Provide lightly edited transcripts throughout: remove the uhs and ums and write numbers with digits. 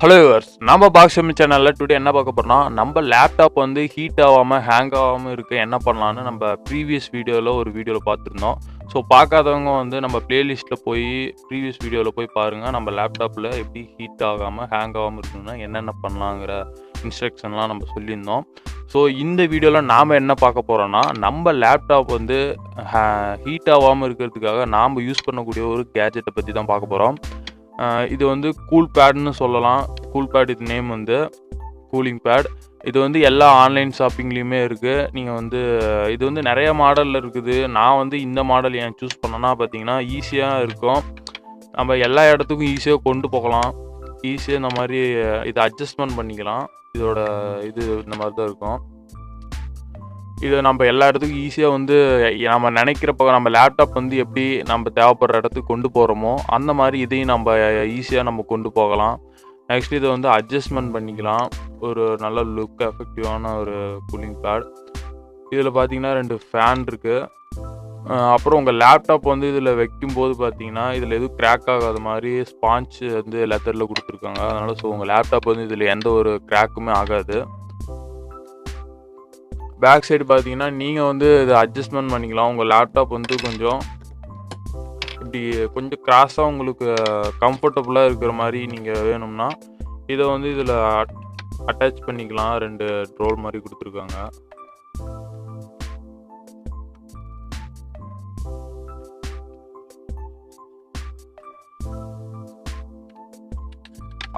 Hello viewers, நம்ம box சேனலில் today என்ன பார்க்க போறோம்னா, நம்ம லேப்டாப் வந்து ஹீட் ஆகாமல் ஹேங் ஆகாமல் இருக்க என்ன பண்ணலான்னு நம்ம ப்ரீவியஸ் வீடியோவில் பார்த்துருந்தோம். ஸோ பார்க்காதவங்க வந்து நம்ம பிளேலிஸ்ட்டில் போய் ப்ரீவியஸ் வீடியோவில் போய் பாருங்கள். நம்ம லேப்டாப்பில் எப்படி ஹீட் ஆகாமல் ஹேங் ஆகாமல் இருக்கணும்னா என்னென்ன பண்ணலாங்கிற இன்ஸ்ட்ரக்ஷன்லாம் நம்ம சொல்லியிருந்தோம். ஸோ இந்த வீடியோவில் நாம் என்ன பார்க்க போகிறோன்னா, நம்ம லேப்டாப் வந்து ஹீட் ஆகாமல் இருக்கிறதுக்காக நாம் யூஸ் பண்ணக்கூடிய ஒரு கேஜெட்டை பற்றி தான் பார்க்க போகிறோம். இது வந்து கூல் பேட்னு சொல்லலாம். கூல் பேட் இது நேம் வந்து கூலிங் பேட். இது வந்து எல்லா ஆன்லைன் ஷாப்பிங்லேயுமே இருக்குது. நீங்கள் வந்து இது வந்து நிறைய மாடலில் இருக்குது. நான் வந்து இந்த மாடல் ஏன் சூஸ் பண்ணேன்னா பார்த்தீங்கன்னா, ஈஸியாக இருக்கும். நம்ம எல்லா இடத்துக்கும் ஈஸியாக கொண்டு போகலாம். ஈஸியாக இந்த மாதிரி இதை அட்ஜஸ்ட்மெண்ட் பண்ணிக்கலாம். இதோட இது இந்த மாதிரி தான் இருக்கும். இதை நம்ம எல்லா இடத்துக்கும் ஈஸியாக வந்து நம்ம நினைக்கிறப்ப நம்ம லேப்டாப் வந்து எப்படி நம்ம தேவைப்படுற இடத்துக்கு கொண்டு போகிறோமோ அந்த மாதிரி இதையும் நம்ம ஈஸியாக நம்ம கொண்டு போகலாம். நெக்ஸ்ட் இதை வந்து அட்ஜஸ்ட்மெண்ட் பண்ணிக்கலாம். ஒரு நல்ல லுக் எஃபெக்டிவான ஒரு கூலிங் பேட். இதில் பார்த்தீங்கன்னா 2 ஃபேன் இருக்குது. அப்புறம் உங்கள் லேப்டாப் வந்து இதில் வைக்கும்போது பார்த்தீங்கன்னா இதில் எதுவும் கிராக் ஆகாத மாதிரி ஸ்பாஞ்ச் வந்து லெதரில் கொடுத்துருக்காங்க. அதனால் உங்கள் லேப்டாப் வந்து இதில் எந்த ஒரு கிராக்குமே ஆகாது. பேக் சைடு பார்த்தீங்கன்னா நீங்கள் வந்து இதை அட்ஜஸ்ட்மெண்ட் பண்ணிக்கலாம். உங்கள் லேப்டாப் வந்து கொஞ்சம் இப்படி கொஞ்சம் கிராஸாக உங்களுக்கு கம்ஃபர்டபுளாக இருக்கிற மாதிரி நீங்கள் வேணும்னா இதை வந்து இதில் அட்டாச் பண்ணிக்கலாம். 2 ரோல் மாதிரி கொடுத்துருக்காங்க.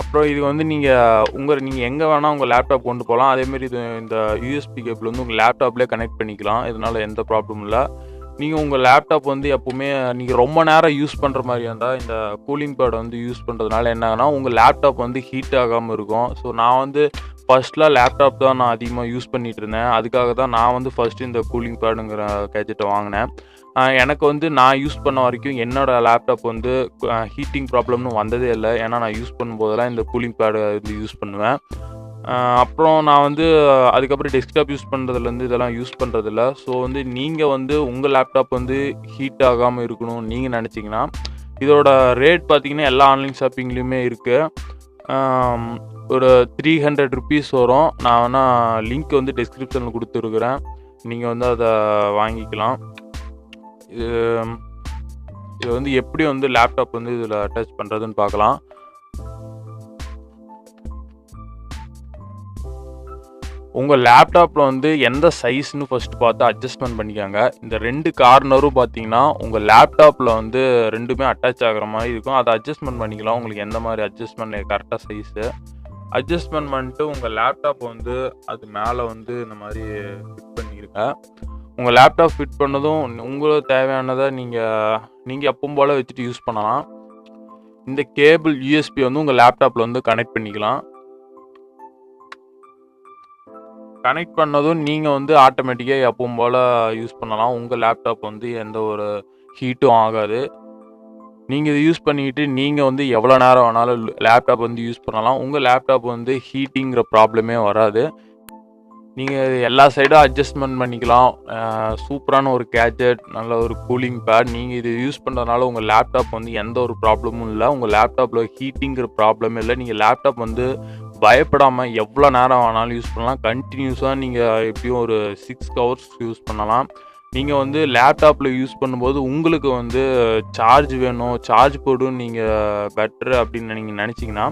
அப்புறம் இது வந்து நீங்கள் எங்கே வேணால் உங்கள் லேப்டாப் கொண்டு போகலாம். அதேமாரி இது இந்த யூஎஸ்பி கேபிள் வந்து உங்கள் லேப்டாப்லேயே கனெக்ட் பண்ணிக்கலாம். இதனால் எந்த ப்ராப்ளமும் இல்லை. நீங்கள் உங்கள் லேப்டாப் வந்து எப்போவுமே நீங்கள் ரொம்ப நேரம் யூஸ் பண்ணுற மாதிரி இருந்தால் இந்த கூலிங் பேட் வந்து யூஸ் பண்ணுறதுனால என்ன ஆகுனா உங்கள் லேப்டாப் வந்து ஹீட் ஆகாமல் இருக்கும். ஸோ நான் வந்து ஃபஸ்ட்டில் லேப்டாப் தான் நான் அதிகமாக யூஸ் பண்ணிகிட்டு இருந்தேன். அதுக்காக தான் நான் வந்து ஃபஸ்ட்டு இந்த கூலிங் பேடுங்கிற கேஜெட்டை வாங்கினேன். எனக்கு வந்து நான் யூஸ் பண்ண வரைக்கும் என்னோடய லேப்டாப் வந்து ஹீட்டிங் ப்ராப்ளம்னு வந்ததே இல்லை. ஏன்னா நான் யூஸ் பண்ணும்போதெல்லாம் இந்த கூலிங் பேடு வந்து யூஸ் பண்ணுவேன். அப்புறம் நான் வந்து அதுக்கப்புறம் டெஸ்க்டாப் யூஸ் பண்ணுறதுலேருந்து இதெல்லாம் யூஸ் பண்ணுறதில்ல. ஸோ வந்து நீங்கள் வந்து உங்கள் லேப்டாப் வந்து ஹீட் ஆகாமல் இருக்கணும்னு நீங்கள் நினச்சிங்கன்னா இதோட ரேட் பார்த்தீங்கன்னா எல்லா ஆன்லைன் ஷாப்பிங்லேயுமே இருக்குது. ஒரு 300 ருபீஸ் வரும். நான் வேணால் லிங்க் வந்து டிஸ்கிரிப்ஷனில் கொடுத்துருக்குறேன். நீங்கள் வந்து அதை வாங்கிக்கலாம். இது வந்து எப்படி வந்து லேப்டாப் வந்து இதில் அட்டாச் பண்ணுறதுன்னு பார்க்கலாம். உங்கள் லேப்டாப்பில் வந்து எந்த சைஸ்னு ஃபஸ்ட்டு பார்த்து அட்ஜஸ்ட்மெண்ட் பண்ணிக்காங்க. இந்த 2 கார்னரும் பார்த்தீங்கன்னா உங்கள் லேப்டாப்பில் வந்து 2மே அட்டாச் ஆகிற மாதிரி இருக்கும். அதை அட்ஜஸ்ட்மெண்ட் பண்ணிக்கலாம். உங்களுக்கு எந்த மாதிரி அட்ஜஸ்ட்மெண்ட் கரெக்டாக சைஸு அட்ஜஸ்ட்மெண்ட் பண்ணிட்டு உங்கள் லேப்டாப் வந்து அது மேலே வந்து இந்த மாதிரி ஃபிட் பண்ணியிருங்க. உங்கள் லேப்டாப் ஃபிட் பண்ணதும் உங்களுக்கு தேவையானதை நீங்கள் எப்பவும் போல் வச்சுட்டு யூஸ் பண்ணலாம். இந்த கேபிள் யூஎஸ்பி வந்து உங்கள் லேப்டாப்பில் வந்து கனெக்ட் பண்ணிக்கலாம். கனெக்ட் பண்ணதும் நீங்கள் வந்து ஆட்டோமேட்டிக்காக எப்பவும் போல் யூஸ் பண்ணலாம். உங்கள் லேப்டாப் வந்து எந்த ஒரு ஹீட்டும் ஆகாது. நீங்கள் இதை யூஸ் பண்ணிக்கிட்டு நீங்கள் வந்து எவ்வளோ நேரம் வேணாலும் லேப்டாப் வந்து யூஸ் பண்ணலாம். உங்கள் லேப்டாப் வந்து ஹீட்டிங்கிற ப்ராப்ளமே வராது. நீங்கள் எல்லா சைடும் அட்ஜஸ்ட்மெண்ட் பண்ணிக்கலாம். சூப்பரான ஒரு கேஜெட், நல்ல ஒரு கூலிங் பேட். நீங்கள் இது யூஸ் பண்ணுறதுனால உங்கள் லேப்டாப் வந்து எந்த ஒரு ப்ராப்ளமும் இல்லை. உங்கள் லேப்டாப்பில் ஹீட்டிங்கிற ப்ராப்ளமே இல்லை. நீங்கள் லேப்டாப் வந்து பயப்படாமல் எவ்வளோ நேரம் வேணாலும் யூஸ் பண்ணலாம். கண்டினியூஸாக நீங்கள் எப்படியும் ஒரு 6 ஹவர்ஸ் யூஸ் பண்ணலாம். நீங்கள் வந்து லேப்டாப்பில் யூஸ் பண்ணும்போது உங்களுக்கு வந்து சார்ஜ் வேணும், சார்ஜ் போடும் நீங்கள் பெட்ரு அப்படின்னு நீங்கள் நினச்சிங்கன்னா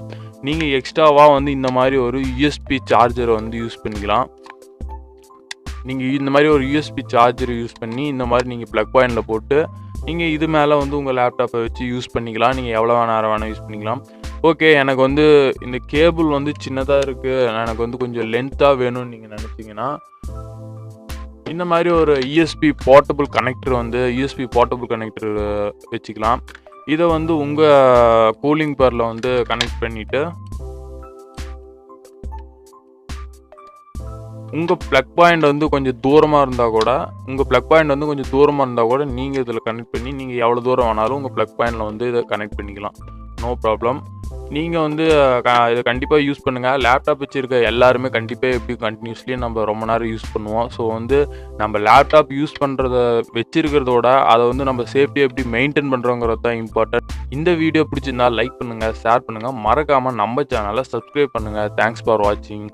நீங்கள் எக்ஸ்ட்ராவாக வந்து இந்த மாதிரி ஒரு யூஎஸ்பி சார்ஜரை வந்து யூஸ் பண்ணிக்கலாம். நீங்கள் இந்த மாதிரி ஒரு யூஎஸ்பி சார்ஜர் யூஸ் பண்ணி இந்த மாதிரி நீங்கள் ப்ளக் பாயிண்டில் போட்டு நீங்கள் இது மேலே வந்து உங்கள் லேப்டாப்பை வச்சு யூஸ் பண்ணிக்கலாம். நீங்கள் எவ்வளோ நேரம் வேணால் யூஸ் பண்ணிக்கலாம். ஓகே, எனக்கு வந்து இந்த கேபிள் வந்து சின்னதாக இருக்குது, எனக்கு வந்து கொஞ்சம் லென்த்தாக வேணும்னு நீங்கள் நினச்சிங்கன்னா இந்த மாதிரி ஒரு யூஎஸ்பி போர்ட்டபுள் கனெக்டர் வச்சுக்கலாம். இதை வந்து உங்கள் கூலிங் பேரில் வந்து கனெக்ட் பண்ணிவிட்டு உங்கள் ப்ளக் பாயிண்ட் வந்து கொஞ்சம் தூரமாக இருந்தால் கூட நீங்கள் இதில் கனெக்ட் பண்ணி நீங்கள் எவ்வளோ தூரம் வேணாலும் உங்கள் ப்ளக் பாயிண்டில் வந்து இதை கனெக்ட் பண்ணிக்கலாம். No problem. நீங்கள் வந்து இதை கண்டிப்பாக யூஸ் பண்ணுங்கள். லேப்டாப் வச்சுருக்க எல்லாருமே கண்டிப்பாக எப்படி கண்டினியூஸ்லி நம்ம ரொம்ப நேரம் யூஸ் பண்ணுவோம். ஸோ வந்து நம்ம லேப்டாப் யூஸ் பண்ணுறத வச்சுருக்கிறதோட அதை வந்து நம்ம சேஃப்டியாக எப்படி மெயின்டைன் பண்ணுறோங்கிறது தான் இம்பார்ட்டன்ட். இந்த வீடியோ பிடிச்சிருந்தா லைக் பண்ணுங்கள், ஷேர் பண்ணுங்கள், மறக்காமல் நம்ம சேனலை சப்ஸ்கிரைப் பண்ணுங்கள். தேங்க்ஸ் ஃபார் வாட்சிங்.